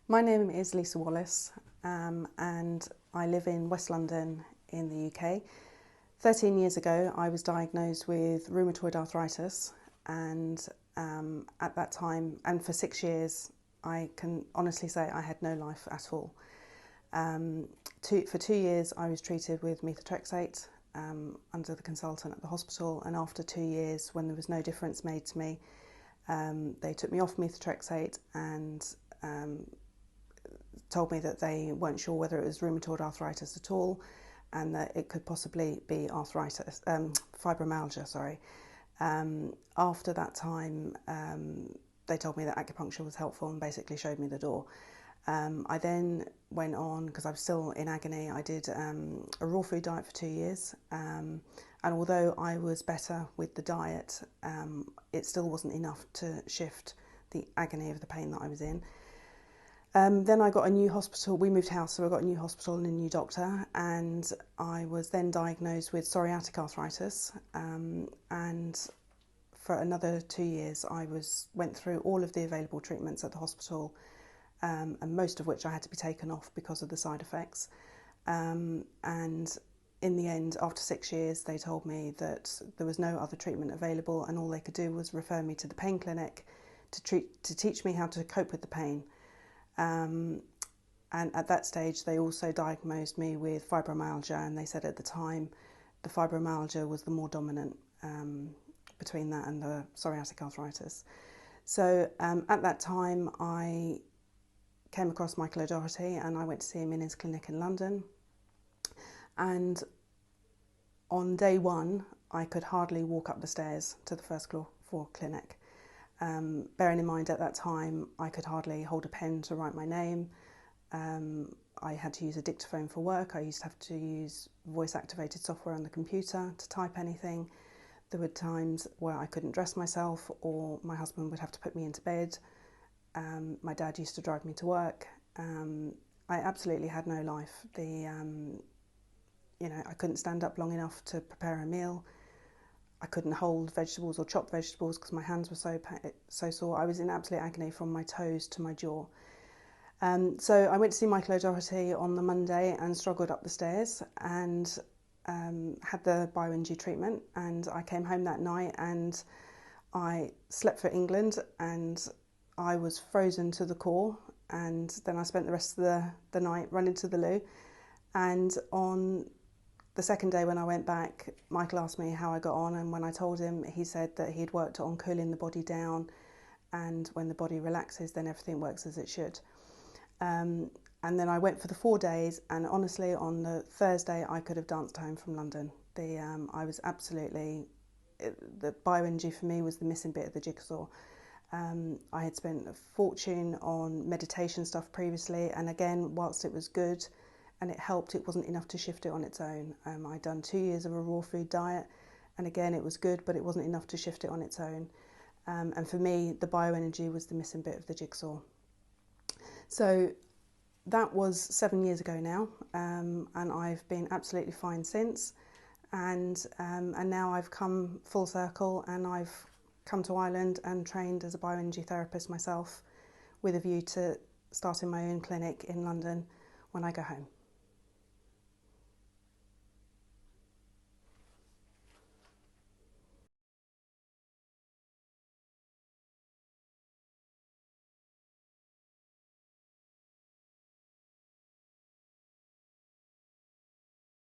My name is Lisa Wallace, and I live in West London in the UK. 13 years ago, I was diagnosed with rheumatoid arthritis, and at that time, and for 6 years, I can honestly say I had no life at all. For 2 years, I was treated with methotrexate under the consultant at the hospital, and after 2 years, when there was no difference made to me, they took me off methotrexate and told me that they weren't sure whether it was rheumatoid arthritis at all, and that it could possibly be arthritis, fibromyalgia, sorry. After that time, they told me that acupuncture was helpful and basically showed me the door. I then went on, because I was still in agony, I did a raw food diet for 2 years, and although I was better with the diet, it still wasn't enough to shift the agony of the pain that I was in. Then I got a new hospital. We moved house, so I got a new hospital and a new doctor, and I was then diagnosed with psoriatic arthritis. And for another 2 years, I went through all of the available treatments at the hospital, and most of which I had to be taken off because of the side effects. And in the end, after 6 years, they told me that there was no other treatment available, and all they could do was refer me to the pain clinic to teach me how to cope with the pain. And at that stage, they also diagnosed me with fibromyalgia, and they said at the time the fibromyalgia was the more dominant between that and the psoriatic arthritis. So at that time, I came across Michael Doherty, and I went to see him in his clinic in London. And on day one, I could hardly walk up the stairs to the first floor clinic. Bearing in mind at that time, I could hardly hold a pen to write my name. I had to use a dictaphone for work. I used to have to use voice-activated software on the computer to type anything. There were times where I couldn't dress myself, or my husband would have to put me into bed. My dad used to drive me to work. I absolutely had no life. I couldn't stand up long enough to prepare a meal. I couldn't hold vegetables or chop vegetables because my hands were so sore. I was in absolute agony from my toes to my jaw. So I went to see Michael Doherty on the Monday and struggled up the stairs and had the bioenergy treatment. And I came home that night and I slept for England, and I was frozen to the core. And then I spent the rest of the night running to the loo. And on the second day when I went back, Michael asked me how I got on, and when I told him, he said that he'd worked on cooling the body down, and when the body relaxes, then everything works as it should. And then I went for the 4 days, and honestly, on the Thursday, I could have danced home from London. I was absolutely, the bioenergy for me was the missing bit of the jigsaw. I had spent a fortune on meditation stuff previously, and again, whilst it was good, and it helped, it wasn't enough to shift it on its own. I'd done 2 years of a raw food diet, and again, it was good, but it wasn't enough to shift it on its own. And for me, the bioenergy was the missing bit of the jigsaw. So that was 7 years ago now, and I've been absolutely fine since. And now I've come full circle, and I've come to Ireland and trained as a bioenergy therapist myself, with a view to starting my own clinic in London when I go home.